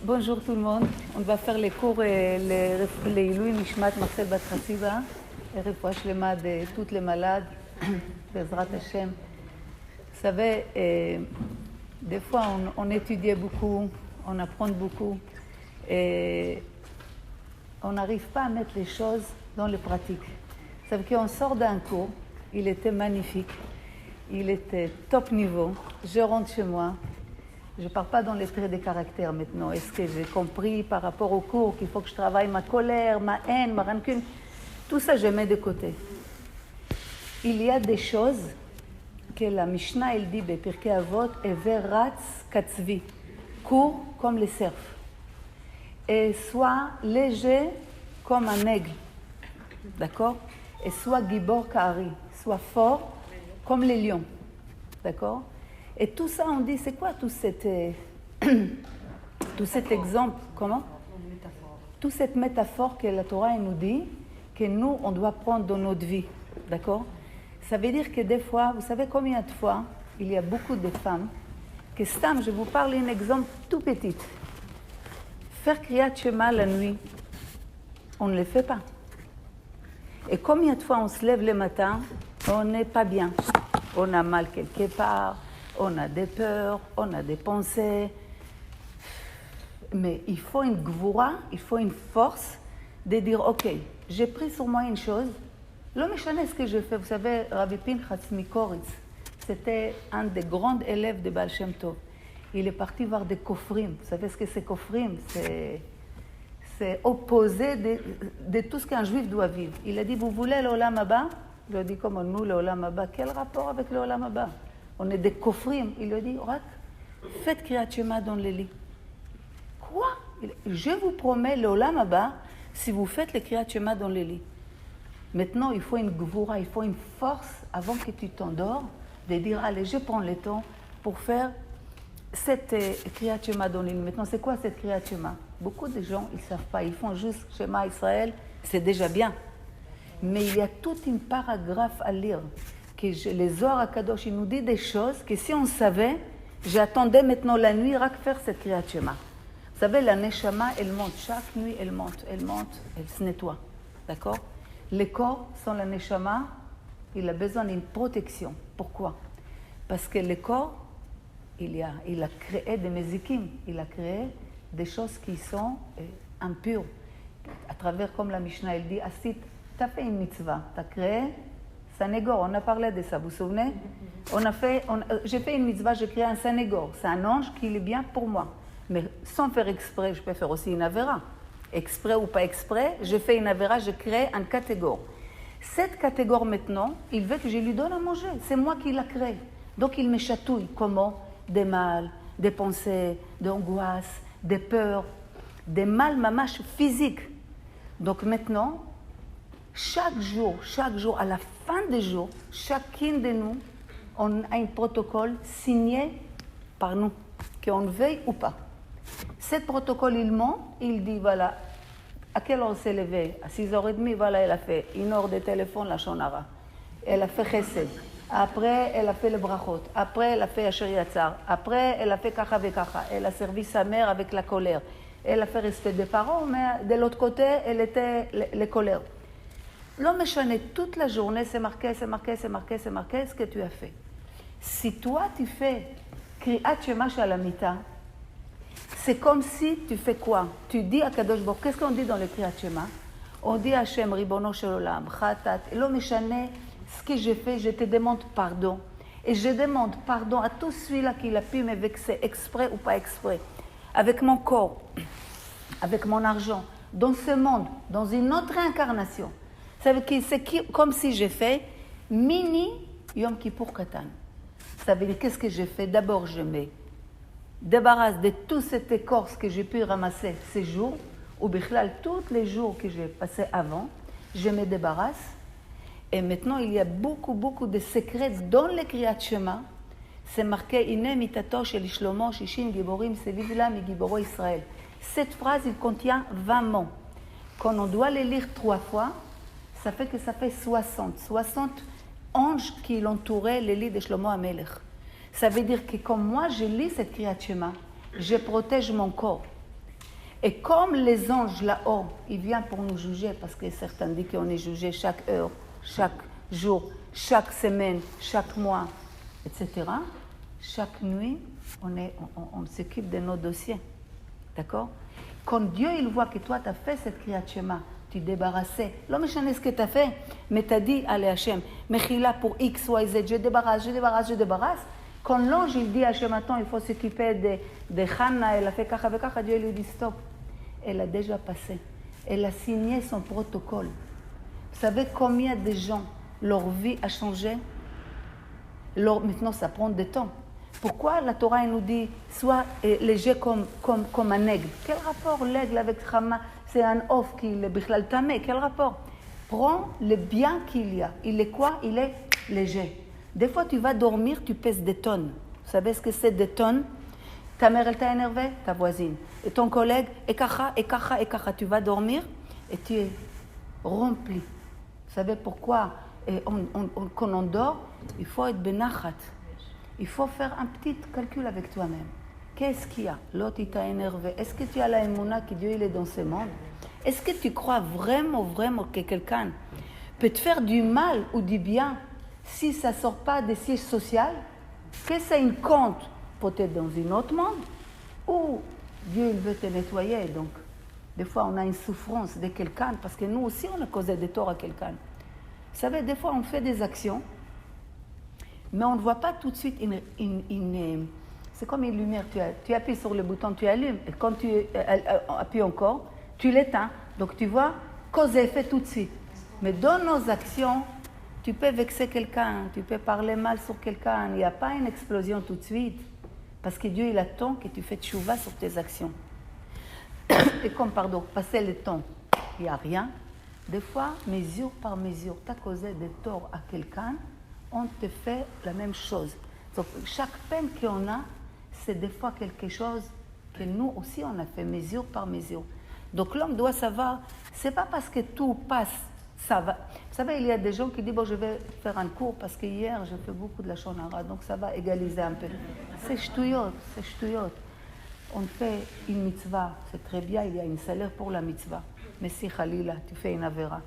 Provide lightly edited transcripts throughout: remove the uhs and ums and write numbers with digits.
Bonjour tout le monde. On va faire les cours לעילוי נשמת מרסל בת חסיבה, רפואה שלמה de toutes les malades, בעזרת השם. Vous savez, des fois on étudie beaucoup, on apprend beaucoup, et on n'arrive pas à mettre les choses dans les pratiques. Vous savez qu'on sort d'un cours, il était magnifique, il était top niveau, je rentre chez moi. Je ne parle pas dans les traits de caractère maintenant. Est-ce que j'ai compris par rapport au cours qu'il faut que je travaille ma colère, ma haine, ma rancune? Tout ça, je mets de côté. Il y a des choses que la Mishnah, elle dit, Pirkei Avot, Ever Ratz Katzvi, court comme les cerfs, et soit léger comme un aigle, d'accord? Et soit Gibor Ka'ari, soit fort comme les lions, d'accord? Et tout ça, on dit, c'est quoi tout cet exemple? Comment? Toute cette métaphore que la Torah elle nous dit, que nous, on doit prendre dans notre vie. D'accord? Ça veut dire que des fois, vous savez combien de fois, il y a beaucoup de femmes, que Stam, je vous parle d'un exemple tout petit. Faire Kriyat Shema la nuit, on ne le fait pas. Et combien de fois on se lève le matin, on n'est pas bien. On a mal quelque part. On a des peurs, on a des pensées, mais il faut une gvoura, il faut une force de dire, ok, j'ai pris sur moi une chose, לא משנה ce que je fais. Vous savez, Rabbi Pinchas Mikoritz, c'était un des grands élèves de Baal Shem Tov. Il est parti voir des kofrim. Vous savez ce que c'est kofrim? C'est opposé de tout ce qu'un juif doit vivre. Il a dit, vous voulez l'olam haba? Il a dit, comment nous, l'olam haba? Quel rapport avec l'olam haba? On est des kofrim. Il lui dit, faites Kriyat Shema dans le lit. Quoi? Je vous promets l'olam haba si vous faites le Kriyat Shema dans le lit. Maintenant, il faut une gvoura, il faut une force avant que tu t'endors, de dire, allez, je prends le temps pour faire cette Kriyat Shema dans le lit. Maintenant, c'est quoi cette Kriyat Shema? Beaucoup de gens, ils ne savent pas. Ils font juste Shema Israël, c'est déjà bien. Mais il y a toute une paragraphe à lire. Que les Zohar HaKadosh, il nous dit des choses que si on savait, j'attendais maintenant la nuit à faire cette Kriyat Shema. Vous savez, la Neshama, elle monte. Chaque nuit, elle monte, elle se nettoie. D'accord? Le corps, sans la Neshama, il a besoin d'une protection. Pourquoi? Parce que le corps, il a créé des mézikim, il a créé des choses qui sont impures. À travers, comme la Mishnah, elle dit, Asit, tu as fait une mitzvah, tu as créé Sanégor, on a parlé de ça, vous vous souvenez? J'ai fait une mitzvah, j'ai créé un Sanégor. C'est un ange qui est bien pour moi. Mais sans faire exprès, je peux faire aussi une avéra. Exprès ou pas exprès, je fais une avéra, je crée un catégore. Cette catégore maintenant, il veut que je lui donne à manger. C'est moi qui l'a créé. Donc il me chatouille. Comment? Des mal, des pensées, des angoisses, des peurs, des mal mamache physiques. Donc maintenant, chaque jour, à la fin des jours, chacun de nous, on a un protocole signé par nous, qu'on veuille ou pas. Ce protocole, il ment, il dit, voilà, à quelle heure on s'est levé? À 6h30, voilà, elle a fait une heure de téléphone, la shonara. Elle a fait chesed. Après, elle a fait le brachot. Après, elle a fait asher yatzar. Après, elle a fait kacha ve kacha. Elle a servi sa mère avec la colère. Elle a fait respect des parents, mais de l'autre côté, elle était les colères. L'homme échané toute la journée, c'est marqué ce que tu as fait. Si toi, tu fais Kriyat Shema Shalamita, c'est comme si tu fais quoi? Tu dis à Kadosh Baruch, qu'est-ce qu'on dit dans le Kriyat Shema? On dit à Hashem, Ribono Shel Olam, Chatat, l'homme échané, ce que j'ai fait, je te demande pardon. Et je demande pardon à tout celui-là qui a pu me vexer, exprès ou pas exprès, avec mon corps, avec mon argent, dans ce monde, dans une autre incarnation. Ça veut dire que c'est comme si j'ai fait mini Yom Kippour Katan. Ça veut dire qu'est-ce que j'ai fait? D'abord, je me débarrasse de toute cette écorce que j'ai pu ramasser ces jours, ou bichlal, tous les jours que j'ai passés avant, je me débarrasse. Et maintenant, il y a beaucoup de secrets dans le Kriyat Shema. C'est marqué Ine mitato shel Shlomo shishim giborim sevivla mi giboro Israël. Cette phrase, il contient 20 mots. Quand on doit les lire 3 fois, ça fait 60 anges qui l'entouraient, le lit de Shlomo HaMelech. Ça veut dire que comme moi, je lis cette Kriyat Shema, je protège mon corps. Et comme les anges là-haut, ils viennent pour nous juger, parce que certains disent qu'on est jugé chaque heure, chaque jour, chaque semaine, chaque mois, etc. Chaque nuit, on s'occupe de nos dossiers. D'accord? Quand Dieu il voit que toi, tu as fait cette Kriyat Shema, tu débarrassais, לא משנה ce que tu as fait, mais tu as dit, allez Hachem, Mechila pour X, Y, Z, je débarrasse. Quand l'ange il dit à Hachem, attends, il faut s'occuper de Hannah, elle a fait kacha et kacha, Dieu lui dit stop. Elle a déjà passé. Elle a signé son protocole. Vous savez combien de gens, leur vie a changé? Maintenant, ça prend du temps. Pourquoi la Torah elle nous dit sois léger comme un aigle? Quel rapport l'aigle avec Hama? C'est un off qui est bichlal tamé. Quel rapport? Prends le bien qu'il y a. Il est quoi? Il est léger. Des fois, tu vas dormir, tu pèses des tonnes. Vous savez ce que c'est des tonnes? Ta mère, elle t'a énervé, ta voisine. Et ton collègue, et kacha. Tu vas dormir et tu es rempli. Vous savez pourquoi quand on dort, il faut être benachat. Il faut faire un petit calcul avec toi-même. Qu'est-ce qu'il y a? L'autre, il t'a énervé. Est-ce que tu as la émouna que Dieu il est dans ce monde? Est-ce que tu crois vraiment que quelqu'un peut te faire du mal ou du bien si ça ne sort pas des sièges sociaux? Que c'est une compte peut-être dans un autre monde ou Dieu il veut te nettoyer. Donc, des fois, on a une souffrance de quelqu'un parce que nous aussi, on a causé des torts à quelqu'un. Vous savez, des fois, on fait des actions, mais on ne voit pas tout de suite c'est comme une lumière. Tu appuies sur le bouton, tu allumes. Et quand tu appuies encore, tu l'éteins. Donc, tu vois, cause et effet tout de suite. Mais dans nos actions, tu peux vexer quelqu'un, tu peux parler mal sur quelqu'un. Il n'y a pas une explosion tout de suite. Parce que Dieu, il attend que tu fasses tchouva sur tes actions. Et comme, passer le temps, il n'y a rien. Des fois, mesure par mesure, tu as causé des torts à quelqu'un, on te fait la même chose. Donc, chaque peine qu'on a, c'est des fois quelque chose que nous aussi, on a fait mesure par mesure. Donc, l'homme doit savoir, c'est pas parce que tout passe, ça va. Vous savez, il y a des gens qui disent, bon, je vais faire un cours parce que hier, j'ai fait beaucoup de la shonara, donc ça va égaliser un peu. C'est ch'touillot. On fait une mitzvah, c'est très bien, il y a un salaire pour la mitzvah. Mais si, Khalila, tu fais une avéra,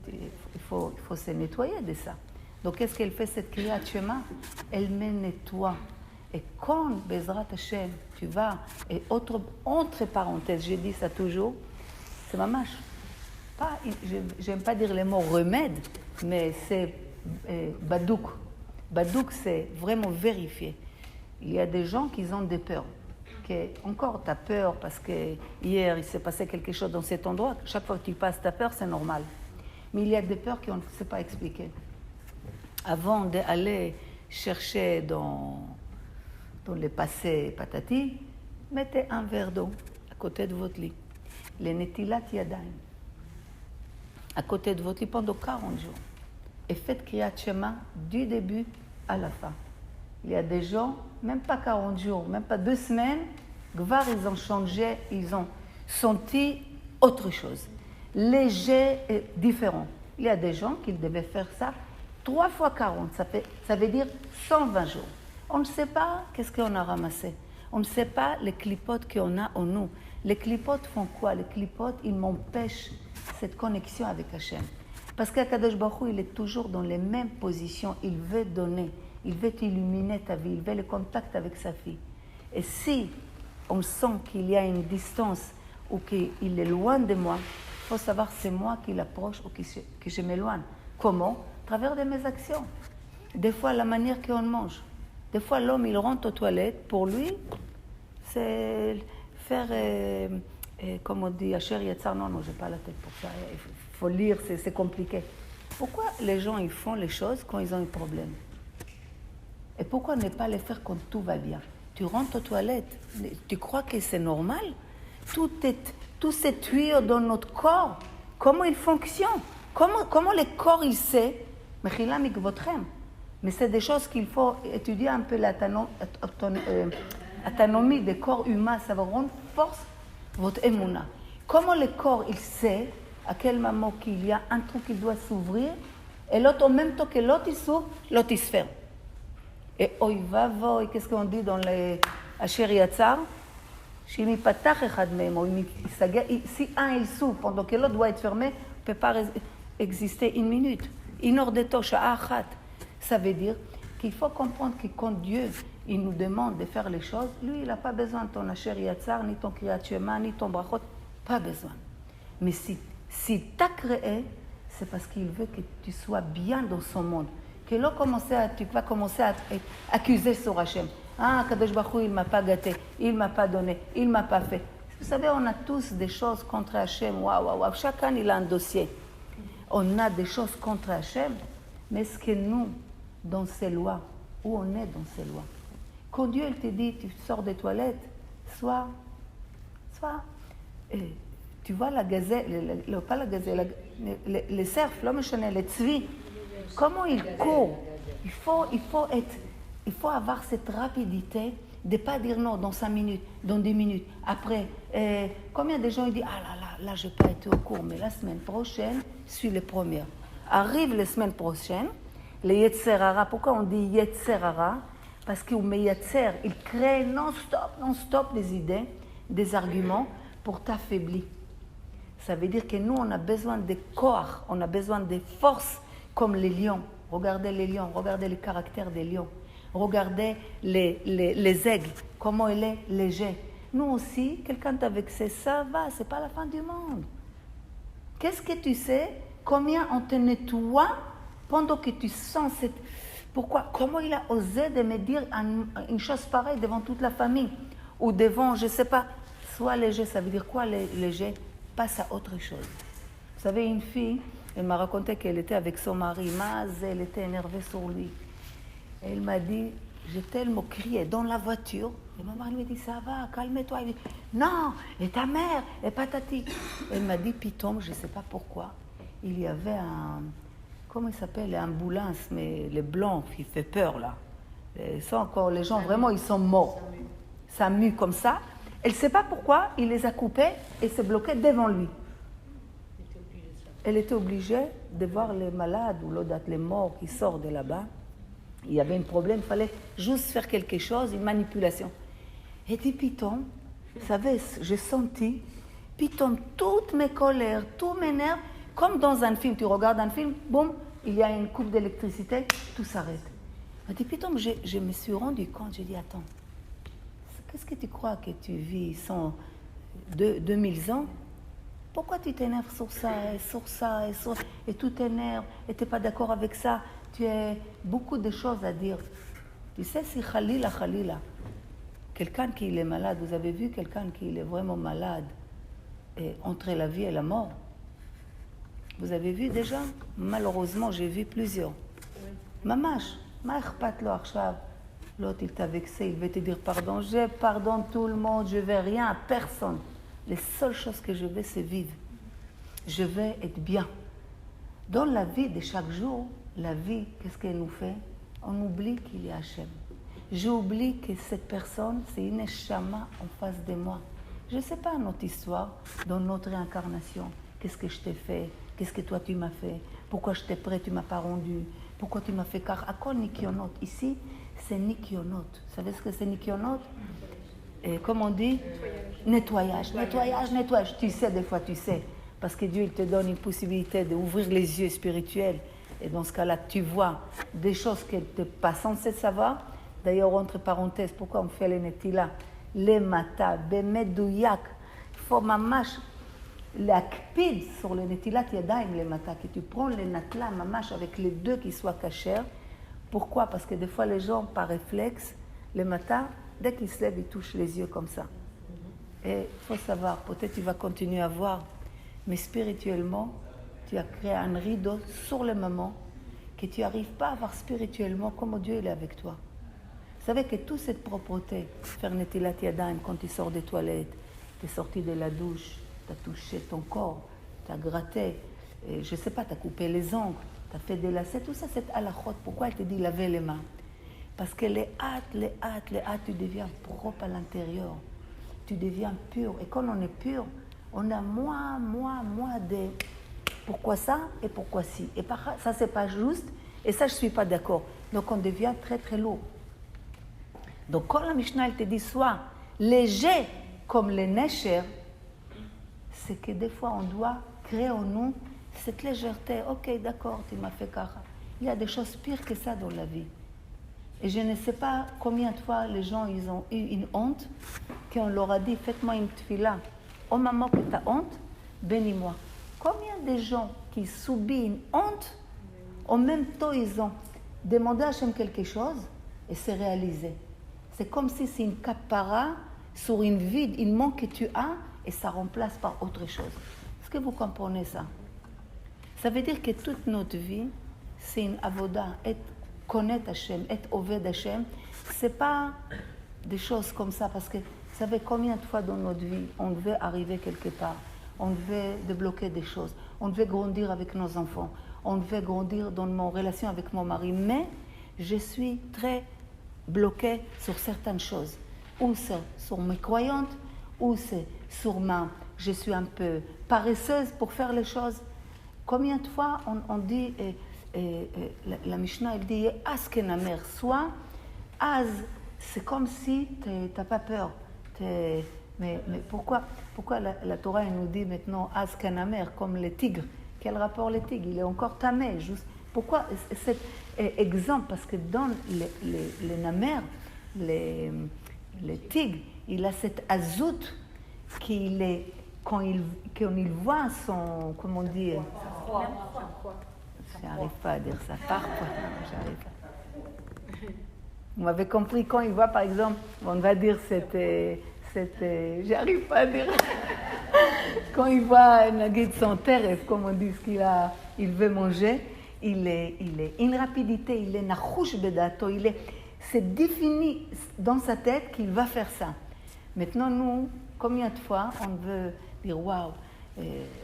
il faut se nettoyer de ça. Donc, qu'est-ce qu'elle fait, cette Kriyat Shema? Elle me nettoie. Et quand, Bezrat Hashem, tu vas, et entre parenthèses, j'ai dit ça toujours, c'est mamash. J'aime pas dire les mots remède, mais c'est badouk. Badouk, c'est vraiment vérifier. Il y a des gens qui ont des peurs. Encore, tu as peur parce que hier, il s'est passé quelque chose dans cet endroit. Chaque fois que tu passes ta peur, c'est normal. Mais il y a des peurs qu'on ne sait pas expliquer. Avant d'aller chercher dans le passé patati, mettez un verre d'eau à côté de votre lit. Les netilat yadayim. À côté de votre lit pendant 40 jours. Et faites Kriyat Shema du début à la fin. Il y a des gens, même pas 40 jours, même pas 2 semaines, Gvar, ils ont changé, ils ont senti autre chose. Léger et différent. Il y a des gens qui devaient faire ça 3 fois 40, ça veut dire 120 jours. On ne sait pas qu'est-ce qu'on a ramassé. On ne sait pas les clipotes qu'on a en nous. Les clipotes font quoi? Les clipotes, ils m'empêchent cette connexion avec Hachem. Parce qu'Akadosh Baruch Hu, il est toujours dans les mêmes positions. Il veut donner, il veut illuminer ta vie, il veut le contact avec sa fille. Et si on sent qu'il y a une distance ou qu'il est loin de moi, il faut savoir que c'est moi qui l'approche ou que je m'éloigne. Comment? À travers de mes actions. Des fois, la manière qu'on mange. Des fois, l'homme, il rentre aux toilettes. Pour lui, c'est faire, comme on dit, Asher Yatzar. Non, je n'ai pas la tête pour ça. Il faut lire, c'est compliqué. Pourquoi les gens ils font les choses quand ils ont un problème? Et pourquoi ne pas les faire quand tout va bien? Tu rentres aux toilettes, tu crois que c'est normal? Tous ces tuyaux dans notre corps, comment ils fonctionnent? Comment le corps il sait? Mais c'est des choses qu'il faut étudier un peu l'anatomie des corps humains, ça va rendre force votre émouna. Comment le corps il sait à quel moment qu'il y a un truc qui doit s'ouvrir et l'autre en même temps que l'autre il s'ouvre, l'autre il se ferme. Et qu'est-ce qu'on dit dans les Asher Yatzar? שאם ייפתח אחד מהם, או אם ייסגר, si un il s'ouvre, pendant que l'autre doit être fermé, ne peut pas exister une minute. Une heure de temps, שעה אחת. Ça veut dire qu'il faut comprendre que quand Dieu il nous demande de faire les choses, lui, il n'a pas besoin de ton Asher Yatzar, ni ton Kriyat Shema, ni ton Brachot, pas besoin. Mais si tu as créé, c'est parce qu'il veut que tu sois bien dans son monde. Que là, tu vas commencer à accuser sur Hachem. Ah, Kadosh Baruch Hu, il ne m'a pas gâté, il ne m'a pas donné, il ne m'a pas fait. Vous savez, on a tous des choses contre Hachem. Waouh. Chacun, il a un dossier. On a des choses contre Hachem, mais est-ce que nous, dans ses lois, où on est dans ses lois? Quand Dieu il te dit, tu sors des toilettes, soit tu vois la gazelle, pas la gazelle, les cerfs, l'homme chanel, les tzvi, comment ils courent. Il faut avoir cette rapidité de ne pas dire non dans 5 minutes, dans 10 minutes. Après, combien de gens ils disent, ah là, je n'ai pas été au cours, mais la semaine prochaine, je suis les premières. Arrive la semaine prochaine, les Yetzer Hara. Pourquoi on dit Yetzer Hara? Parce qu'il Meyatzer, il crée non-stop des idées, des arguments pour t'affaiblir. Ça veut dire que nous, on a besoin de corps, on a besoin de force comme les lions. Regardez les lions, regardez le caractère des lions. Regardez les aigles, comment il est léger. Nous aussi, quelqu'un t'a vexé, ça va, c'est pas la fin du monde. Qu'est-ce que tu sais? Combien on te nettoie pendant que tu sens cette... Pourquoi? Comment il a osé de me dire une chose pareille devant toute la famille? Ou devant, je ne sais pas, soit léger, ça veut dire quoi léger? Passe à autre chose. Vous savez, une fille, elle m'a raconté qu'elle était avec son mari, mais elle était énervée sur lui. Et elle m'a dit, j'ai tellement crié dans la voiture, et mon mari lui dit, ça va, calme-toi. Il dit, non, et ta mère, et patati. Elle m'a dit, Pitom, je ne sais pas pourquoi, il y avait comment il s'appelle, l'ambulance, mais les blancs qui fait peur là. Les gens vraiment, ils sont morts. Ça mue comme ça. Elle ne sait pas pourquoi, il les a coupés et s'est bloqué devant lui. Elle était obligée de voir les malades ou les morts qui sortent de là-bas. Il y avait un problème, il fallait juste faire quelque chose, une manipulation. Et dit Pitom, vous savez, j'ai senti, Pitom, toutes mes colères, tous mes nerfs, comme dans un film, tu regardes un film, boum, il y a une coupe d'électricité, tout s'arrête. Elle dit, Pitom, je me suis rendu compte, j'ai dit, attends, qu'est-ce que tu crois que tu vis 2000 ans? Pourquoi tu t'énerves sur ça, et tout t'énerve, et tu n'es pas d'accord avec ça? Tu as beaucoup de choses à dire. Tu sais, si Khalila, quelqu'un qui est malade, vous avez vu quelqu'un qui est vraiment malade, et entre la vie et la mort? Vous avez vu déjà? Malheureusement, j'ai vu plusieurs. Mamash, ma akhpat lo akhshav. L'autre, il t'a vexé, il veut te dire pardon. Je pardonne tout le monde, je ne veux rien à personne. Les seules choses que je veux, c'est vivre. Je veux être bien. Dans la vie de chaque jour, la vie, qu'est-ce qu'elle nous fait? On oublie qu'il y a Hachem. J'oublie que cette personne, c'est une neshama en face de moi. Je ne sais pas notre histoire, dans notre réincarnation. Qu'est-ce que je t'ai fait? Qu'est-ce que toi tu m'as fait? Pourquoi je t'ai prêt, tu ne m'as pas rendu? Pourquoi tu m'as fait car? À quoi nikionot? Ici, c'est nikionot. Vous savez ce que c'est nikionot? Et comme on dit, nettoyage. Tu sais, des fois tu sais. Parce que Dieu il te donne une possibilité d'ouvrir les yeux spirituels. Et dans ce cas-là, tu vois des choses que tu n'es pas censé savoir. D'ailleurs, entre parenthèses, pourquoi on fait les netila? Les matas, bemet douyak. Il faut mamash l'akpid sur le netilat yadayim les matas. Que tu prends les natla mamash avec les deux qui soient cachers. Pourquoi? Parce que des fois, les gens, par réflexe, les matins, dès qu'ils se lèvent, ils touchent les yeux comme ça. Et il faut savoir, peut-être tu vas continuer à voir, mais spirituellement, tu as créé un rideau sur le moment que tu n'arrives pas à voir spirituellement comme Dieu il est avec toi. Vous savez que toute cette propreté, faire netilat yadayim quand tu sors des toilettes, tu es sorti de la douche, tu as touché ton corps, tu as gratté, et je ne sais pas, tu as coupé les ongles, tu as fait des lacets, tout ça c'est halachot. Pourquoi elle te dit laver les mains? Parce que les hâtes, tu deviens propre à l'intérieur. Tu deviens pur. Et quand on est pur, on a moins de pourquoi ça et pourquoi si. Et ça, c'est pas juste. Et ça, je ne suis pas d'accord. Donc, on devient très, très lourd. Donc, quand la Mishnah, elle te dit, sois léger comme les Nesher, c'est que des fois on doit créer en nous cette légèreté. Ok, d'accord, tu m'as fait kara. Il y a des choses pires que ça dans la vie. Et je ne sais pas combien de fois les gens ils ont eu une honte, qu'on leur a dit, faites-moi une tefila. Au moment que tu as honte, bénis-moi. Combien de gens qui subissent une honte, en même temps ils ont demandé à Hachem quelque chose et c'est réalisé. C'est comme si c'est une capara sur une vide, une manque que tu as et ça remplace par autre chose. Est-ce que vous comprenez ça? Ça veut dire que toute notre vie, c'est une avoda, être connaître Hachem, être oved Hachem. C'est pas des choses comme ça, parce que vous savez combien de fois dans notre vie, on devait arriver quelque part, on devait débloquer des choses, on devait grandir avec nos enfants, on devait grandir dans mon relation avec mon mari, mais je suis très bloquée sur certaines choses, ou c'est sur mes croyantes, ou c'est sur je suis un peu paresseuse pour faire les choses. Combien de fois on dit, la Mishnah elle dit, Az kenamer, soit Az, c'est comme si tu n'as pas peur. Mais pourquoi la Torah elle nous dit maintenant Az kenamer, comme les tigres? Quel rapport les tigres? Il est encore tamé. Pourquoi cet exemple? Parce que dans les namers, les tigres, il a cette azout qu'il est, quand il voit son, comment on dit, je n'arrive pas à dire ça, parfois, j'arrive pas. Vous m'avez compris, quand il voit par exemple, on va dire j'arrive pas à dire, quand il voit son teref, comme on dit, il veut manger, il est une rapidité, il est nachouch bedato, c'est défini dans sa tête qu'il va faire ça. Maintenant, nous, combien de fois on veut dire waouh,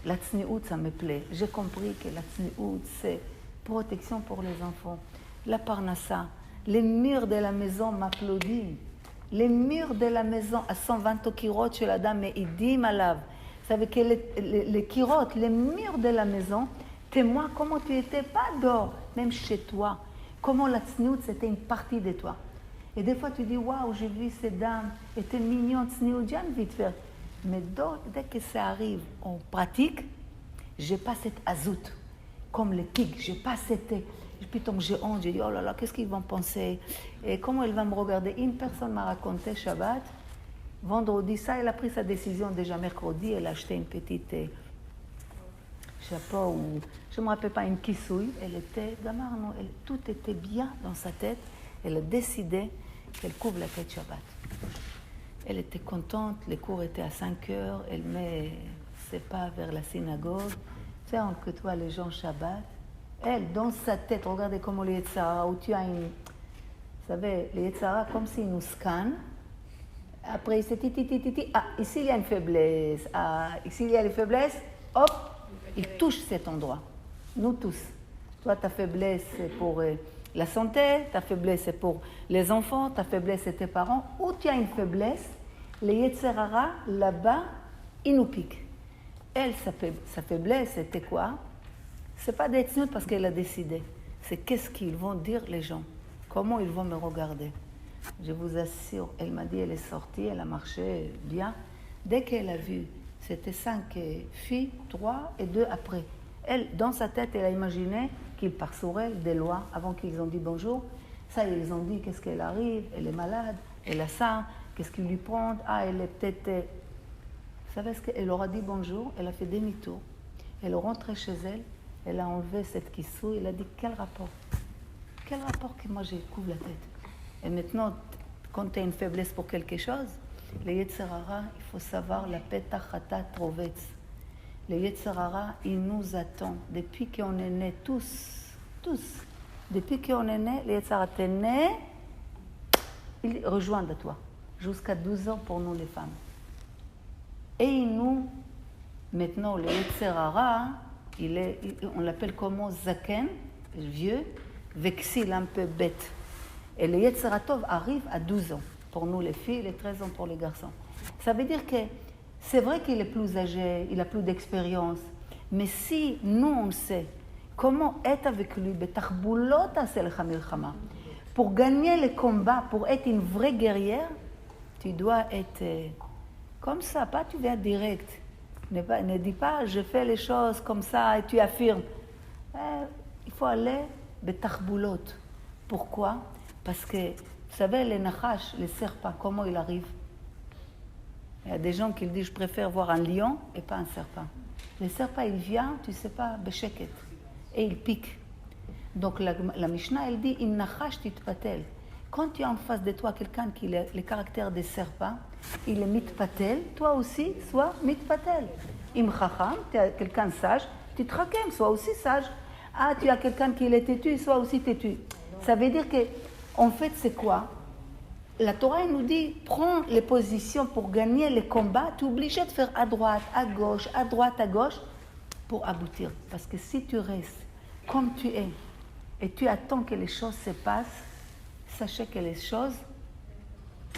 la tsniout, ça me plaît. J'ai compris que la tsniout, c'est protection pour les enfants. La parnassa, les murs de la maison m'applaudissent. Les murs de la maison à 120 kirot chez la dame, et dit malav. Vous savez que les kirot, les murs de la maison, témoignent comment tu étais pas dehors, même chez toi. Comment la tsniout, c'était une partie de toi. Et des fois, tu dis, waouh, j'ai vu ces dames, étaient mignonnes, tsniout, j'ai envie de faire. Mais dès que ça arrive en pratique, je n'ai pas cette azout, comme les tigres, je n'ai pas cette... Puis tant que j'ai honte, j'ai dit, oh là là, qu'est-ce qu'ils vont penser? Et comment elle va me regarder? Une personne m'a raconté, Shabbat, vendredi, ça, elle a pris sa décision déjà mercredi, elle a acheté une petite chapeau, ou je ne me rappelle pas, une kissouille. Elle était, gamar, non, tout était bien dans sa tête. Elle a décidé qu'elle couvre la tête Shabbat. Elle était contente, les cours étaient à 5 heures, elle met ses pas vers la synagogue. Tu sais, on côtoie les gens Shabbat. Elle, dans sa tête, regardez comment les Yetzara, où tu as une... Vous savez, les Yetzara, comme s'ils nous scannent. Après, c'est titi. Ah, ici, il y a une faiblesse. Ah, ici, il y a les faiblesses. Hop, ils touchent cet endroit. Nous tous. Toi, ta faiblesse, c'est pour la santé. Ta faiblesse, c'est pour les enfants. Ta faiblesse, c'est tes parents. Où tu as une faiblesse, les Yetzirara, là-bas, ils nous piquent. Elle, sa faiblesse, c'était quoi? C'est pas d'être neutre parce qu'elle a décidé. C'est qu'est-ce qu'ils vont dire les gens. Comment ils vont me regarder. Je vous assure, elle m'a dit, elle est sortie, elle a marché bien. Dès qu'elle a vu, c'était 5 filles, 3 et 2 après. Elle, dans sa tête, elle a imaginé qu'ils partent sur elle des lois avant qu'ils ont dit bonjour. Ça, ils ont dit qu'est-ce qu'elle arrive, elle est malade, elle a ça, qu'est-ce qu'ils lui prennent. Ah, elle est peut-être... Vous savez ce qu'elle leur a dit bonjour, elle a fait demi-tour. Elle est rentrée chez elle, elle a enlevé cette kissou, elle a dit quel rapport? Quel rapport que moi je couvre la tête? Et maintenant, quand tu as une faiblesse pour quelque chose, les Yetzirara, il faut savoir la petachata trovetz. Les Yetzirara, il nous attend depuis qu'on est nés tous. Depuis qu'on est nés, les Yetzirara, t'es né, ils rejoignent toi. Jusqu'à 12 ans pour nous les femmes. Et nous, maintenant, les Yetzirara, on l'appelle comment Zaken, vieux, vexil, un peu bête. Et le Yetzeratov arrive à 12 ans pour nous les filles, et 13 ans pour les garçons. Ça veut dire que c'est vrai qu'il est plus âgé, il a plus d'expérience, mais si nous on sait comment être avec lui, pour gagner les combats, pour être une vraie guerrière, tu dois être, comme ça, pas tu viens direct. Ne dis pas, je fais les choses comme ça et tu affirmes. Il faut aller betachboulot. Pourquoi? Parce que, vous savez, les nachash, les serpents, comment ils arrivent? Il y a des gens qui disent, je préfère voir un lion et pas un serpent. Le serpent, il vient, tu sais pas, besheket, et il pique. Donc la Mishnah, elle dit, im nachash titpatel. Quand tu as en face de toi quelqu'un qui a le caractère des serpents, il est mitpatel, toi aussi, sois mitpatel. Im chacham, tu as quelqu'un de sage, tu te raquem, sois aussi sage. Ah, tu as quelqu'un qui est têtu, sois aussi têtu. Ça veut dire que, en fait, c'est quoi? La Torah elle nous dit, prends les positions pour gagner les combats, tu es obligé de faire à droite, à gauche, à droite, à gauche, pour aboutir. Parce que si tu restes comme tu es, et tu attends que les choses se passent, sachez que les choses,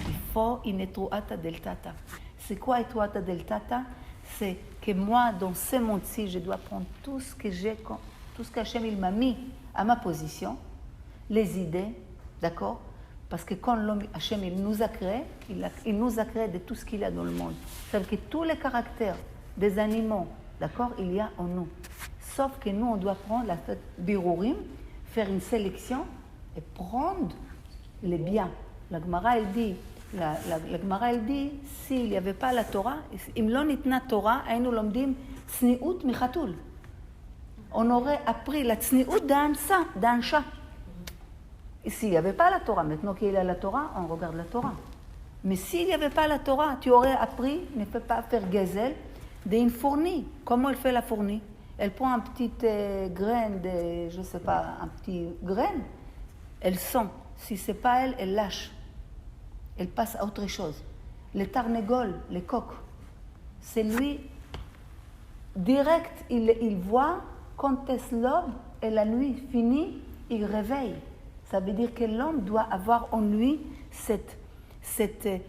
il faut une etruata deltata. C'est quoi etruata deltata? C'est que moi, dans ce monde-ci, je dois prendre tout ce que j'ai, tout ce qu'Hachem il m'a mis à ma position, les idées, d'accord? Parce que quand l'homme, Hachem, il nous a créés, il nous a créés de tout ce qu'il y a dans le monde. C'est-à-dire que tous les caractères des animaux, d'accord, il y a en nous. Sauf que nous, on doit prendre la tête birourim, faire une sélection et prendre les biens. La Gemara, elle dit, la Gemara, elle dit, s'il n'y avait pas la Torah, im lo nitna Torah, aynu lomdim tsniut michatul. On aurait appris la tsniut d'un chat. Et s'il n'y avait pas la Torah, maintenant qu'il y a la Torah, on regarde la Torah. Mais s'il n'y avait pas la Torah, tu aurais appris, ne peux pas faire gazelle d'une fournie. Comment elle fait la fournie? Elle prend une petite graine, je ne sais pas, un petit graine, elle sent. Si ce n'est pas elle, elle lâche. Elle passe à autre chose. Les tarnégoles, les coqs, c'est lui, direct, il voit quand est-ce l'aube et la nuit finie, il réveille. Ça veut dire que l'homme doit avoir en lui cette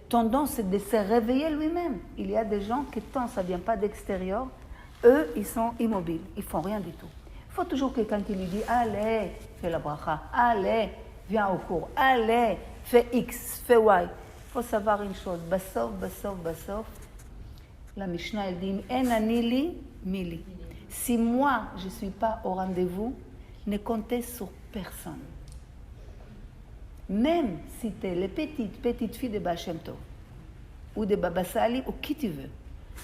tendance de se réveiller lui-même. Il y a des gens qui, tant ça ne vient pas d'extérieur, eux, ils sont immobiles, ils ne font rien du tout. Il faut toujours quelqu'un qui lui dit, allez, fais la bracha, allez, viens au cours, allez, fais X, fais Y. Il faut savoir une chose, bassof, la Mishnah, elle dit, en anili, mili. Si moi, je ne suis pas au rendez-vous, ne comptez sur personne. Même si tu es les petites filles de Baal Shem Tov, ou de Baba Sali, ou qui tu veux.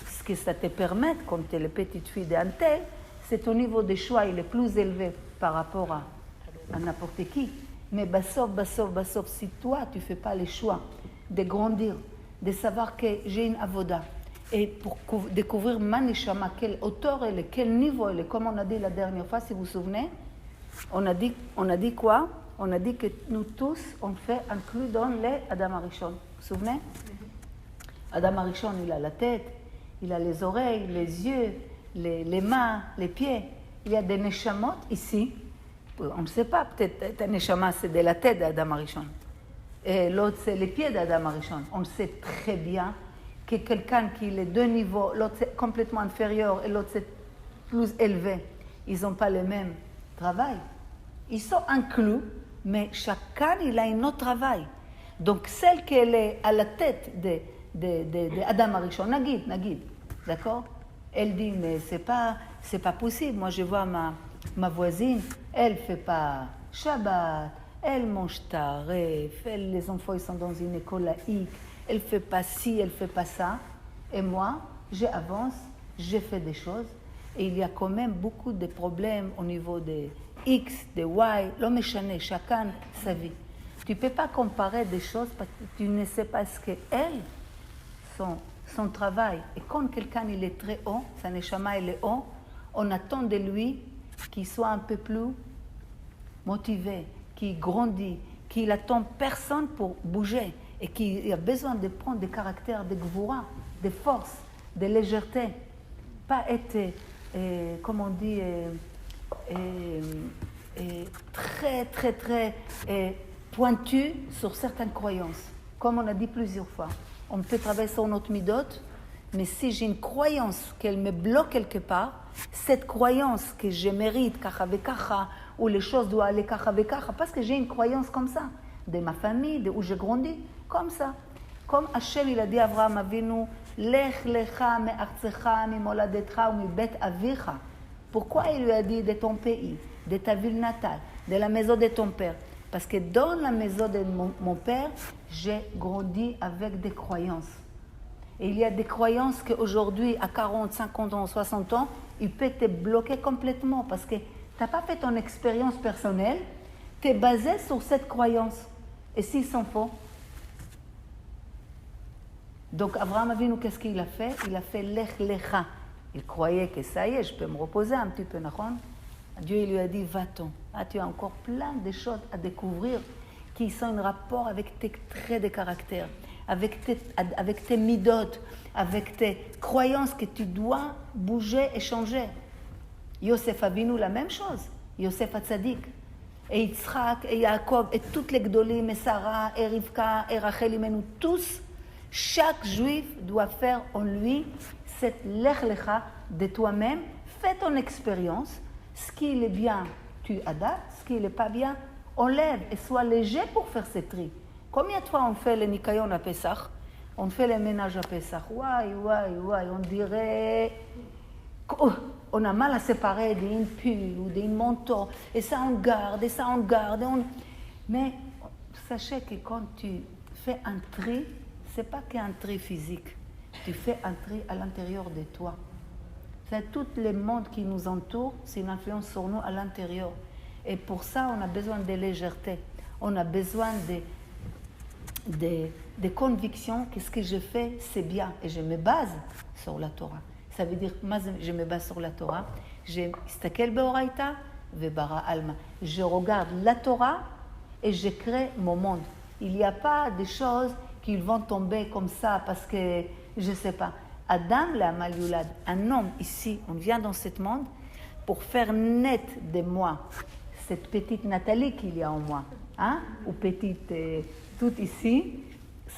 Ce que ça te permet, comme tu es les petites filles d'un tel, c'est ton niveau de choix, il est plus élevé par rapport à n'importe qui. Mais bassof, si toi, tu ne fais pas le choix de grandir, de savoir que j'ai une avoda, et pour découvrir ma neshama, quelle hauteur elle est, quel niveau elle est, comme on a dit la dernière fois, si vous vous souvenez, on a dit quoi? On a dit que nous tous, on fait inclus dans les Adam Arishon. Vous vous souvenez? Adam Arishon, il a la tête, il a les oreilles, les yeux, les mains, les pieds. Il y a des neshamot ici. On ne sait pas, peut-être un neshama, c'est de la tête d'Adam Arishon. Et l'autre, c'est les pieds d'Adam Arishon. On sait très bien que quelqu'un qui est deux niveaux, l'autre c'est complètement inférieur et l'autre c'est plus élevé, ils n'ont pas le même travail. Ils sont inclus, mais chacun, il a un autre travail. Donc, celle qui est à la tête de Adam Arishon, Nagid, d'accord? Elle dit, mais c'est pas possible. Moi, je vois ma voisine, elle fait pas Shabbat, elle mange taref, les enfants, ils sont dans une école laïque, elle fait pas ci, elle fait pas ça. Et moi, j'avance, je fais des choses, et il y a quand même beaucoup de problèmes au niveau des X, de Y, l'homme est chané, chacun sa vie. Tu ne peux pas comparer des choses parce que tu ne sais pas ce qu'elle, son travail. Et quand quelqu'un il est très haut, sa neshama il est haut, on attend de lui qu'il soit un peu plus motivé, qu'il grandit, qu'il attend personne pour bouger et qu'il a besoin de prendre des caractères de gvoura, de force, de légèreté. Pas être, comme on dit, très pointu sur certaines croyances. Comme on a dit plusieurs fois, on peut travailler sur notre midote, mais si j'ai une croyance qu'elle me bloque quelque part, cette croyance que je mérite, kacha vekacha, ou les choses doivent aller kacha vekacha, parce que j'ai une croyance comme ça, de ma famille, de où j'ai grandi, comme ça. Comme Hachem, il a dit à Abraham Avinu, Lech lecha me'artzecha mimoladecha ou mibet avicha. Pourquoi il lui a dit de ton pays, de ta ville natale, de la maison de ton père? Parce que dans la maison de mon père, j'ai grandi avec des croyances. Et il y a des croyances qu'aujourd'hui, à 40, 50 ans, 60 ans, il peut te bloquer complètement parce que tu n'as pas fait ton expérience personnelle, tu es basé sur cette croyance. Et s'ils sont faux? Donc, Abraham Avinu, qu'est-ce qu'il a fait? Il a fait Lech Lecha. Il croyait que ça y est, je peux me reposer un petit peu, Nahon. Dieu il lui a dit, va-t'en. Ah, tu as encore plein de choses à découvrir qui sont en rapport avec tes traits de caractère, avec tes midotes, avec tes croyances que tu dois bouger et changer. Yosef Avinu, la même chose. Yosef Hatzadik. Et Yitzhak, et Yaakov, et toutes les Gdolim, et Sarah, et Rivka, et Rachel Imenu, tous, chaque juif doit faire en lui cette lech lecha de toi-même. Fais ton expérience. Ce qui est bien, tu adaptes. Ce qui n'est pas bien, enlève. Et sois léger pour faire ce tri. Combien de fois on fait le nikayon à Pessah? On fait le ménage à Pessah. Ouai, on dirait... On a mal à séparer d'une pull ou d'un manteau. Et ça on garde, et ça on garde. Mais sachez que quand tu fais un tri, ce n'est pas qu'un tri physique. Tu fais un tri à l'intérieur de toi. C'est tout le monde qui nous entoure, c'est une influence sur nous à l'intérieur. Et pour ça, on a besoin de légèreté. On a besoin de conviction que ce que je fais, c'est bien. Et je me base sur la Torah. Ça veut dire, moi, je me base sur la Torah. Je regarde la Torah et je crée mon monde. Il n'y a pas de choses qui vont tomber comme ça parce que, je ne sais pas. Adam, la Yulad, un homme ici, on vient dans ce monde pour faire naître de moi cette petite Nathalie qu'il y a en moi, hein? Ou petite, tout ici,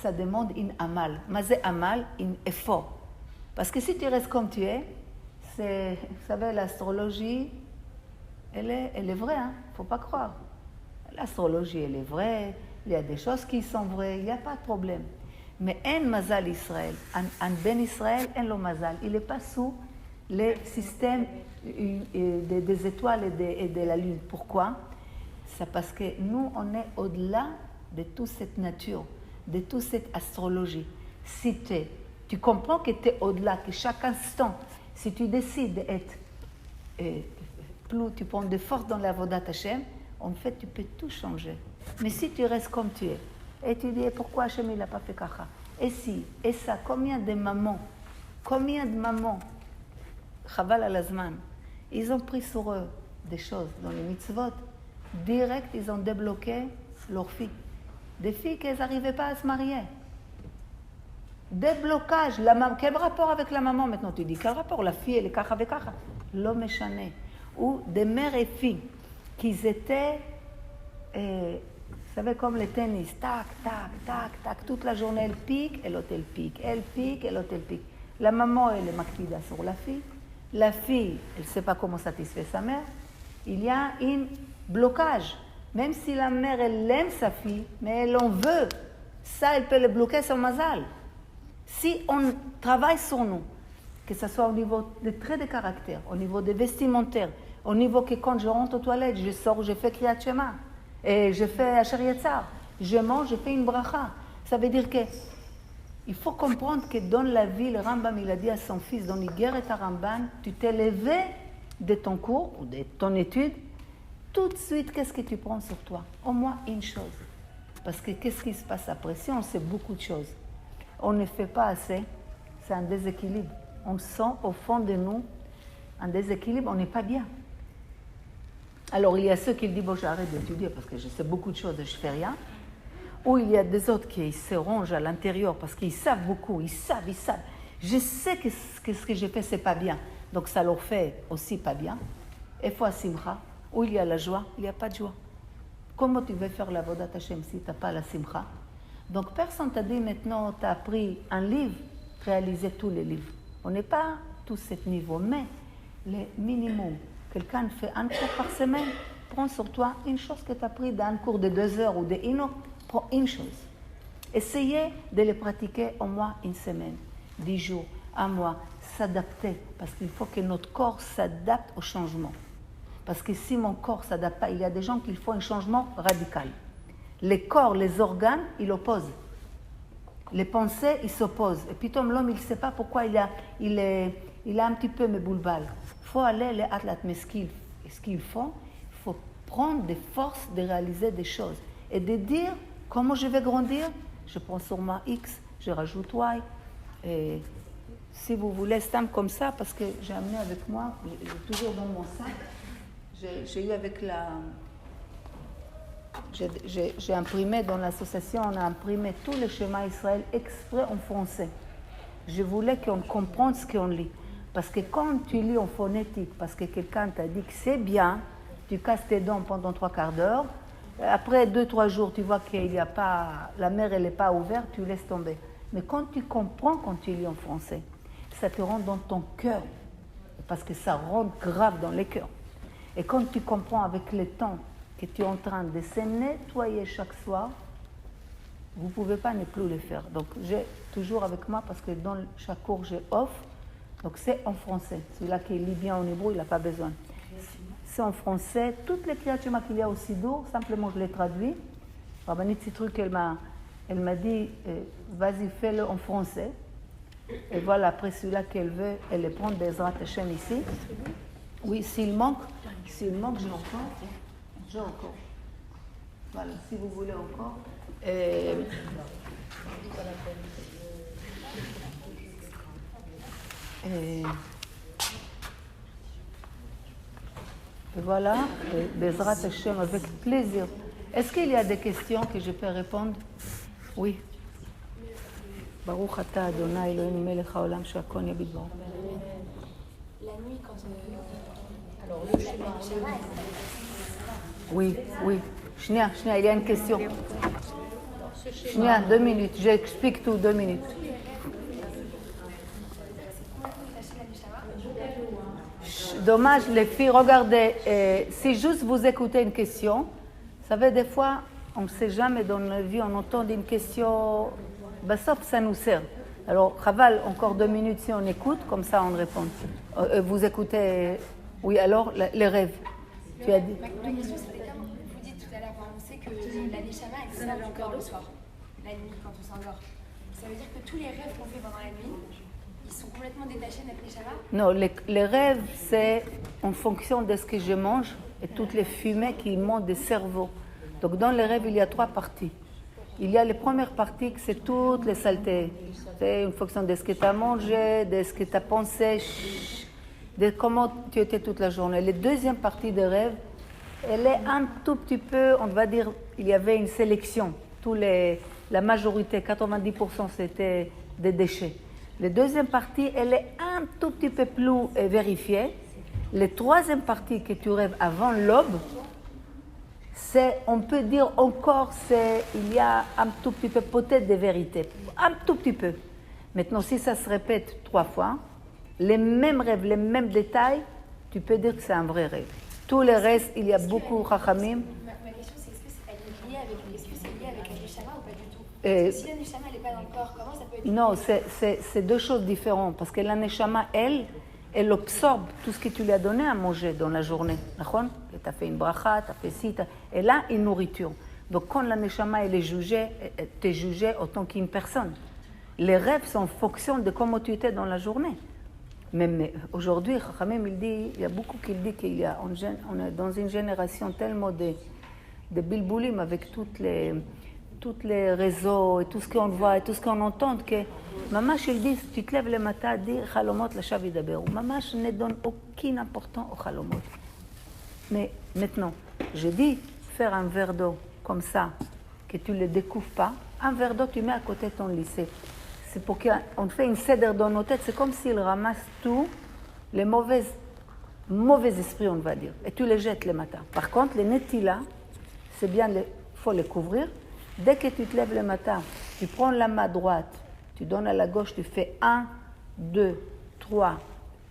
ça demande une amal. Mazé amal, une effort. Parce que si tu restes comme tu es, vous savez, l'astrologie, elle est vraie, hein? Faut pas croire. L'astrologie, elle est vraie, il y a des choses qui sont vraies, il n'y a pas de problème. Mais un mazal Israël, un ben Israël, un lo mazal, il n'est pas sous le système des étoiles et de la lune. Pourquoi? C'est parce que nous, on est au-delà de toute cette nature, de toute cette astrologie. Si tu comprends que tu es au-delà, que chaque instant, si tu décides d'être plus, tu prends de force dans la Vodat Hashem, en fait, tu peux tout changer. Mais si tu restes comme tu es, et tu dis, pourquoi Hachem il n'a pas fait cacha? Et si, et ça, combien de mamans, Chaval al-Azman, ils ont pris sur eux des choses dans les mitzvot, direct, ils ont débloqué leurs filles. Des filles qu'elles n'arrivaient pas à se marier. Déblocage. Quel rapport avec la maman maintenant? Tu dis, quel rapport? La fille, elle est cacha avec cacha. L'homme est chané. Ou des mères et filles qui étaient... vous savez, comme le tennis, tac, tac, tac, tac, toute la journée, elle pique, et l'autre, elle pique. Elle pique, et l'autre, elle pique. La maman, elle est makpida sur la fille. La fille, elle ne sait pas comment satisfaire sa mère. Il y a un blocage. Même si la mère, elle aime sa fille, mais elle en veut. Ça, elle peut le bloquer son mazal. Si on travaille sur nous, que ce soit au niveau des traits de caractère, au niveau des vestimentaires, au niveau que quand je rentre aux toilettes, je sors, je fais Kriyat Shema. Et je fais Asher Yatzar, je mange, je fais une bracha. Ça veut dire que il faut comprendre que dans la vie, le Rambam, il a dit à son fils, dans l'Iger et Ramban, tu t'es levé de ton cours ou de ton étude, tout de suite, qu'est-ce que tu prends sur toi? Au moins une chose. Parce que qu'est-ce qui se passe après? Si on sait beaucoup de choses, on ne fait pas assez, c'est un déséquilibre. On sent au fond de nous un déséquilibre, on n'est pas bien. Alors, il y a ceux qui disent, bon, j'arrête d'étudier parce que je sais beaucoup de choses et je ne fais rien. Ou il y a des autres qui se rongent à l'intérieur parce qu'ils savent beaucoup, ils savent. Je sais que ce que j'ai fait, ce n'est pas bien. Donc, ça leur fait aussi pas bien. Et fois simcha, où il y a la joie, il n'y a pas de joie. Comment tu veux faire la Vodat Hashem si tu n'as pas la simcha? Donc, personne t'a dit maintenant, tu as appris un livre, réaliser tous les livres. On n'est pas tous à ce niveau, mais le minimum. Quelqu'un fait un cours par semaine, prends sur toi une chose que tu as pris d'un cours de 2 heures ou de 1 heure, prends une chose. Essayez de les pratiquer au moins une semaine, 10 jours, un mois, s'adapter, parce qu'il faut que notre corps s'adapte au changement. Parce que si mon corps ne s'adapte pas, il y a des gens qui font un changement radical. Les corps, les organes, ils opposent. Les pensées, ils s'opposent. Et puis l'homme, il ne sait pas pourquoi il a un petit peu mes boulebales. Il faut aller les athlètes, mais ce qu'ils font, il faut prendre des forces de réaliser des choses. Et de dire, comment je vais grandir? Je prends sur moi X, je rajoute Y. Et si vous voulez, stamp comme ça, parce que j'ai amené avec moi, toujours dans mon sac, j'ai eu avec j'ai imprimé dans l'association, on a imprimé tous les schémas Israël exprès en français. Je voulais qu'on comprenne ce qu'on lit. Parce que quand tu lis en phonétique, parce que quelqu'un t'a dit que c'est bien, tu casses tes dents pendant 3/4 d'heure, après 2-3 jours, tu vois qu'il y a pas, la mer elle n'est pas ouverte, tu laisses tomber. Mais quand tu comprends quand tu lis en français, ça te rentre dans ton cœur, parce que ça rentre grave dans les cœurs. Et quand tu comprends avec le temps que tu es en train de se nettoyer chaque soir, vous ne pouvez pas ne plus le faire. Donc j'ai toujours avec moi, parce que dans chaque cours j'ai off, donc c'est en français. Celui-là qui lit bien en hébreu, il n'a pas besoin. C'est en français. Toutes les Kriyat Shema qu'il y a au Sidour, simplement je les traduis. Rabbanit Citruk, elle m'a dit, vas-y, fais-le en français. Et voilà, après celui-là qu'elle veut, elle les prend des Zrat Hashem ici. Oui, s'il manque, j'ai encore. J'ai encore. Voilà, si vous voulez encore. Et voilà, Bezrat Hashem, avec plaisir. Est-ce qu'il y a des questions que je peux répondre? Oui. Baruch Ata Adonai Eloheinu melech haolam she'akol yabid b'or. La nuit, quand alors le schéma. Oui. Shnia, il y a une question. Shnia, 2 minutes. J'explique tout, 2 minutes. Dommage, les filles, regardez, si juste vous écoutez une question, vous savez, des fois, on ne sait jamais dans la vie, on entend une question, sauf ça nous sert. Alors, Chaval, encore 2 minutes si on écoute, comme ça on répond. Vous écoutez, oui, alors, les rêves. Tu as dit. Ma question, c'était comme vous dites tout à l'heure, on sait que la Neshama, elle sort du corps le soir, la nuit, quand on s'endort. Ça veut dire que tous les rêves qu'on fait pendant la nuit, ils sont complètement détachés de notre Neshama? Non, les rêves, c'est en fonction de ce que je mange et toutes les fumées qui montent des cerveaux. Donc, dans les rêves, il y a 3 parties. Il y a les premières parties, c'est toutes les saletés. C'est une fonction de ce que tu as mangé, de ce que tu as pensé, de comment tu étais toute la journée. La deuxième partie des rêves, elle est un tout petit peu, on va dire, il y avait une sélection. La majorité, 90%, c'était des déchets. La deuxième partie, elle est un tout petit peu plus vérifiée. La troisième partie que tu rêves avant l'aube, on peut dire encore, il y a un tout petit peu peut-être de vérité. Un tout petit peu. Maintenant, si ça se répète 3 fois, les mêmes rêves, les mêmes détails, tu peux dire que c'est un vrai rêve. Tous les restes, il y a beaucoup Chachamim. Ma question, c'est est-ce que c'est lié avec la Neshama ou pas du tout? Parce que si la Neshama n'est pas dans le corps, comment ça peut être? Non, c'est 2 choses différentes. Parce que la Neshama, elle absorbe tout ce que tu lui as donné à manger dans la journée. Tu as fait une bracha, tu as fait ci, elle a une nourriture. Donc quand la Neshama elle est jugée, tu es jugé autant qu'une personne. Les rêves sont en fonction de comment tu étais dans la journée. Mais aujourd'hui, Chachamim, il y a beaucoup qui disent qu'on est dans une génération tellement de bilboulim avec toutes les réseaux et tout ce qu'on voit et tout ce qu'on entend que Mamash, ils disent, tu te lèves le matin, dis Chalomot la Shavidaber. Mamash ne donne aucune importance aux Chalomot. Mais maintenant, je dis faire un verre d'eau comme ça, que tu ne le découvres pas, un verre d'eau tu mets à côté de ton lycée. C'est pour qu'on fait une cèdre dans nos têtes, c'est comme s'ils ramassent tous les mauvais esprits, on va dire, et tu les jettes le matin. Par contre, les netila, c'est bien, il faut les couvrir. Dès que tu te lèves le matin, tu prends la main droite, tu donnes à la gauche, tu fais 1, 2, 3,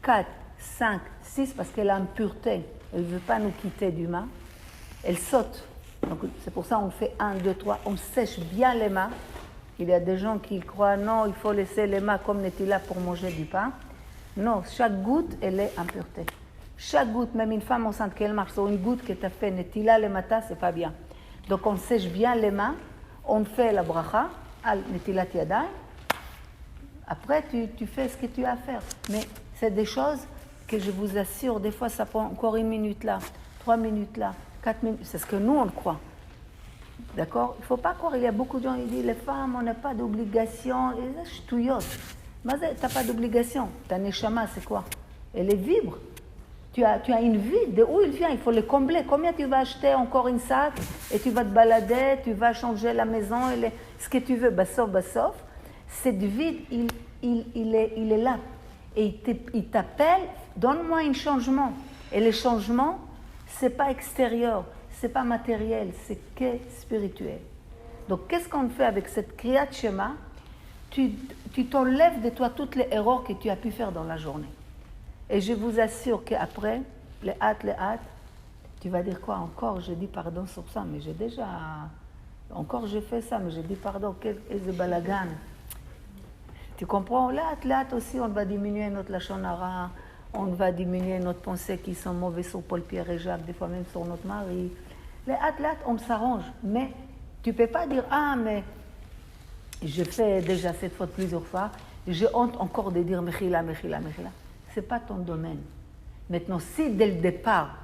4, 5, 6, parce qu'elle a une pureté. Elle ne veut pas nous quitter d'humain. Elle saute. Donc, c'est pour ça qu'on fait 1, 2, 3. On sèche bien les mains. Il y a des gens qui croient, non, il faut laisser les mains comme Netila pour manger du pain. Non, chaque goutte, elle est impureté. Chaque goutte, même une femme enceinte qu'elle marche sur une goutte que tu as fait Netila le matin, c'est pas bien. Donc on sèche bien les mains, on fait la bracha, al Netilat Yadayim. Après, tu fais ce que tu as à faire. Mais c'est des choses que je vous assure, des fois ça prend encore 1 minute là, 3 minutes là, 4 minutes. C'est ce que nous, on croit. D'accord? Il ne faut pas croire, il y a beaucoup de gens qui disent, les femmes, on n'a pas d'obligation. Et ça, je touillote. Mais tu n'as pas d'obligation. Ta neshama, c'est quoi? Elle est vibre. Tu as une vie. De où il vient? Il faut le combler. Combien tu vas acheter encore une sac et tu vas te balader, tu vas changer la maison, ce que tu veux, bassof. Cette vie, il est là. Et il t'appelle, donne-moi un changement. Et le changement, ce n'est pas extérieur, ce n'est pas matériel, c'est que spirituel. Donc, qu'est-ce qu'on fait avec cette Kriyat Shema? Tu t'enlèves de toi toutes les erreurs que tu as pu faire dans la journée. Et je vous assure qu'après, les hâtes, tu vas dire quoi? Encore, je dis pardon sur ça, mais j'ai déjà... Encore, j'ai fait ça, mais j'ai dit pardon, quel balagan. Tu comprends? Là aussi, on va diminuer notre lachon hara, on va diminuer notre pensée qui sont mauvais sur Paul, Pierre et Jacques, des fois même sur notre mari. Là, on s'arrange. Mais tu ne peux pas dire, mais je fais déjà cette faute plusieurs fois, j'ai honte encore de dire Mechila. Ce n'est pas ton domaine. Maintenant, si dès le départ,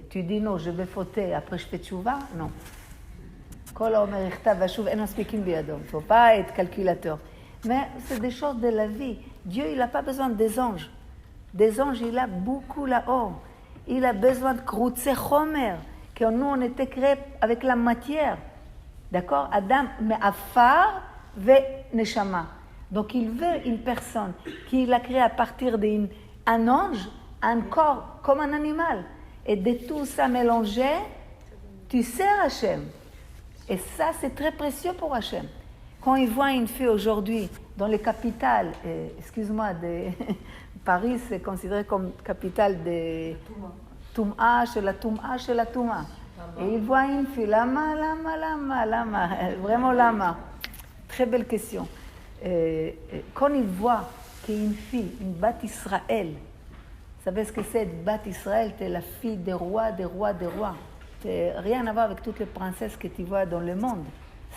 tu dis non, je vais fauter, après je fais tchouva, non. Il ne faut pas être calculateur. Mais c'est des choses de la vie. Dieu, il n'a pas besoin des anges. Des anges, il a beaucoup là-haut. Il a besoin de Kroutse Chomer, que nous, on était créés avec la matière. D'accord? Adam, mais Afar ve Neshama. Donc, il veut une personne qu'il a créée à partir d'un ange, un corps, comme un animal. Et de tout ça mélangé, tu sers Hachem. Et ça, c'est très précieux pour Hachem. Quand il voit une fille aujourd'hui dans les capitales, Paris, c'est considéré comme capitale de Touma, chez la Touma. Et il voit une fille, lama, vraiment lama. Très belle question. Quand il voit qu'il y a une fille, une Bat Israël, vous savez ce que c'est, Bat Israël, c'est la fille des rois. C'est rien à voir avec toutes les princesses que tu vois dans le monde.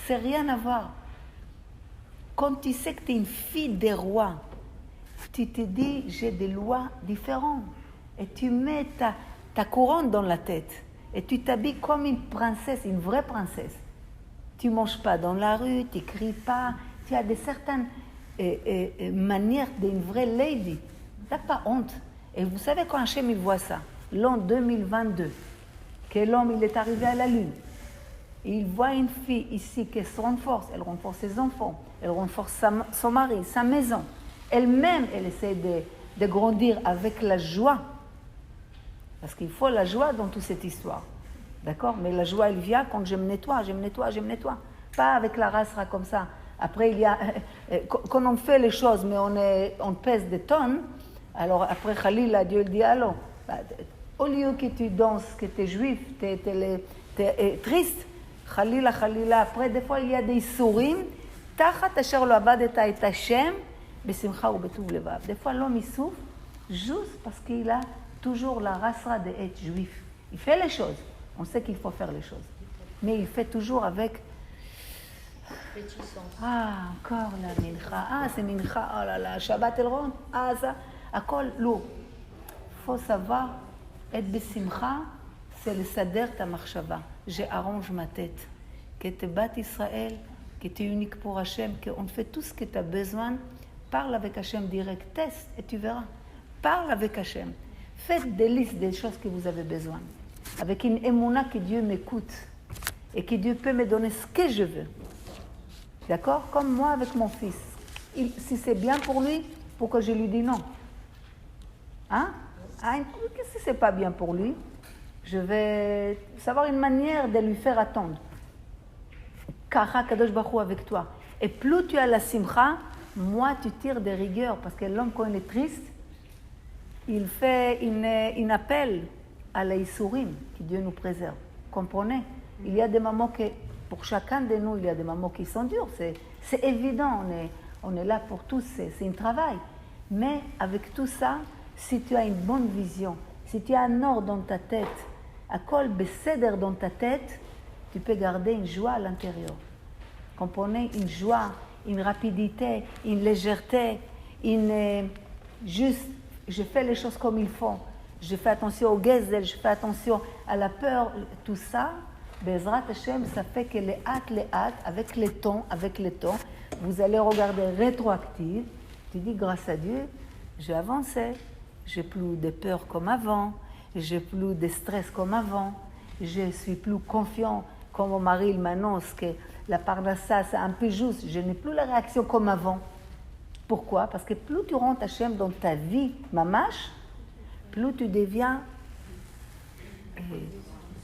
C'est rien à voir. Quand tu sais que tu es une fille des rois, tu te dis, j'ai des lois différentes. Et tu mets ta couronne dans la tête. Et tu t'habilles comme une princesse, une vraie princesse. Tu ne manges pas dans la rue, tu ne cries pas. Tu as certaines manières d'une vraie lady. Tu n'as pas honte. Et vous savez quand Hachem il voit ça, l'an 2022, que l'homme il est arrivé à la lune, il voit une fille ici qui se renforce, elle renforce ses enfants, elle renforce son mari, sa maison. Elle-même, elle essaie de grandir avec la joie. Parce qu'il faut la joie dans toute cette histoire. D'accord? Mais la joie, elle vient quand je me nettoie. Pas avec la rassera comme ça. Après, il y a... Quand on fait les choses, mais on pèse des tonnes, alors après, Khalila, Dieu dit, alors, au lieu que tu danses, que tu es juif, tu es triste, Khalila, après, des fois, il y a des souris, Tachat asher lo abadeta et Hashem, besimcha ou betuv levav. Des fois, l'homme, il souffre juste parce qu'il a toujours la rassera d'être juif. Il fait les choses. On sait qu'il faut faire les choses. Mais il fait toujours avec... encore la mincha. C'est mincha. Oh là là, Shabbat Elron. Ça. Akol, l'eau. Il faut savoir, être besimcha, c'est le sader ta marchava. J'arrange ma tête. Que tu bat Israël, que tu es unique pour Hachem, qu'on fait tout ce que tu as besoin. Parle avec Hachem direct. Teste et tu verras. Parle avec Hachem. Faites des listes des choses que vous avez besoin. Avec une émouna que Dieu m'écoute et que Dieu peut me donner ce que je veux. D'accord? Comme moi avec mon fils. Si c'est bien pour lui, pourquoi je lui dis non? Qu'est-ce que c'est pas bien pour lui? Je vais savoir une manière de lui faire attendre. Kara Kadosh Baruch Hu avec toi. Et plus tu as la simcha, moins tu tires des rigueurs. Parce que l'homme, quand il est triste, il fait une appel à la Issourim, que Dieu nous préserve. Comprenez? Il y a des moments que, pour chacun de nous, il y a des moments qui sont durs. C'est évident, on est là pour tous, c'est un travail. Mais avec tout ça, si tu as une bonne vision, si tu as un ordre dans ta tête, à kol beseder dans ta tête, tu peux garder une joie à l'intérieur. Comprenez, une joie, une rapidité, une légèreté, juste, je fais les choses comme il faut. Je fais attention au gezel, je fais attention à la peur, tout ça. Bezrat Hashem, ça fait que les hâtes, avec les temps, vous allez regarder rétroactive. Tu dis, grâce à Dieu, j'ai avancé. J'ai plus de peur comme avant. J'ai plus de stress comme avant. Je suis plus confiant. Comme mon mari il m'annonce que la parnassa, c'est un peu juste. Je n'ai plus la réaction comme avant. Pourquoi? Parce que plus tu rentres Hashem dans ta vie, mamash, plus tu deviens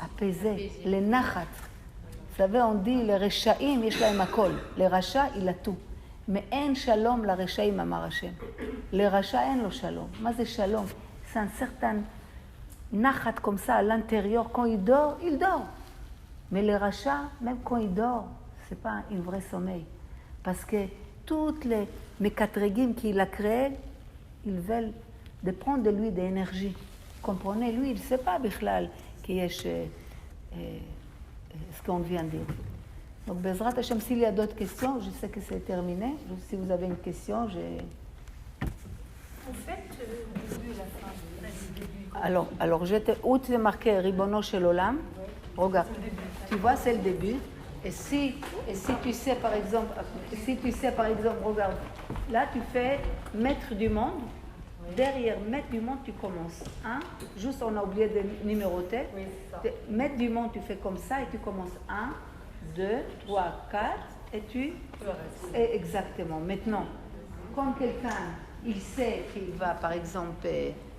apaisé. Les nachat. Vous savez, on dit, les rechaim, yesh lahem akol. Les rachas, il a tout. Mais en shalom la rechaim, amar Hashem. Les rachas, en lo shalom. Mais c'est shalom. C'est un certain nachat comme ça à l'intérieur. Quand il dort, il dort. Mais les rachas, même quand il dort, c'est pas un vrai sommeil. Parce que toutes les mékatrégim qu'il a créés, ils veulent de prendre de lui de l'énergie. Comprenez, lui, il ne sait pas, Bichlal, qui est ce qu'on vient de dire. Donc, Bezrat Hashem, s'il y a d'autres questions, je sais que c'est terminé. Si vous avez une question, j'ai... Vous faites le début et la fin. Alors où tu es marqué Ribono Shel Olam, regarde, tu vois, c'est le début. Et si tu sais, par exemple, regarde, là, tu fais Maître du monde. Derrière Maître du monde, tu commences. Hein? Juste, on a oublié de numéroter. Oui, c'est ça. Maître du monde, tu fais comme ça et tu commences 1, 2, 3, 4 et tu... Et exactement. Maintenant, quand quelqu'un, il sait qu'il va, par exemple,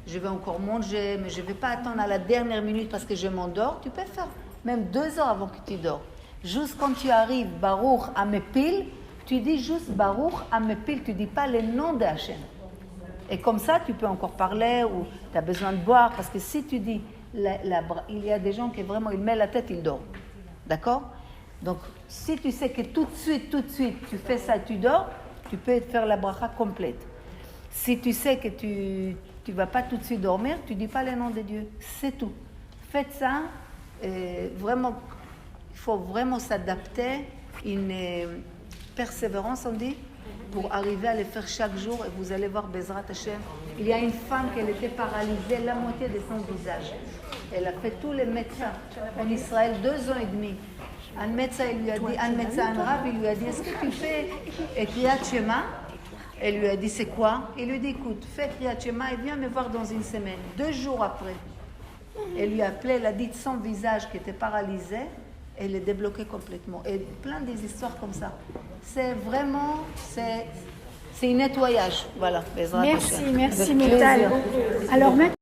je vais encore manger, mais je ne vais pas attendre à la dernière minute parce que je m'endors, tu peux faire même 2 heures avant que tu dors. Juste quand tu arrives, Baruch Amepil, tu dis juste Baruch Amepil, tu ne dis pas le nom de Hachem. Et comme ça, tu peux encore parler ou tu as besoin de boire. Parce que si tu dis, il y a des gens qui vraiment, ils mettent la tête, ils dorment. D'accord? Donc, si tu sais que tout de suite, tu fais ça et tu dors, tu peux faire la bracha complète. Si tu sais que tu ne vas pas tout de suite dormir, tu ne dis pas le nom de Dieu. C'est tout. Faites ça. Vraiment, il faut vraiment s'adapter. Une persévérance, on dit, pour arriver à le faire chaque jour, et vous allez voir Bezrat Hashem. Il y a une femme qui était paralysée, la moitié de son visage. Elle a fait tous les médecins en Israël 2 ans et demi. Un médecin, il lui a dit, un rab, il lui a dit, est-ce que tu fais Kriyat Shema? Elle lui a dit, c'est quoi? Il lui dit, écoute, fais Kriyat Shema et viens me voir dans une semaine. 2 jours après, elle lui a appelé, elle a dit son visage qui était paralysé, elle est débloquée complètement. Et plein des histoires comme ça. C'est vraiment, c'est un nettoyage. Voilà. Merci, Métal. Alors maintenant,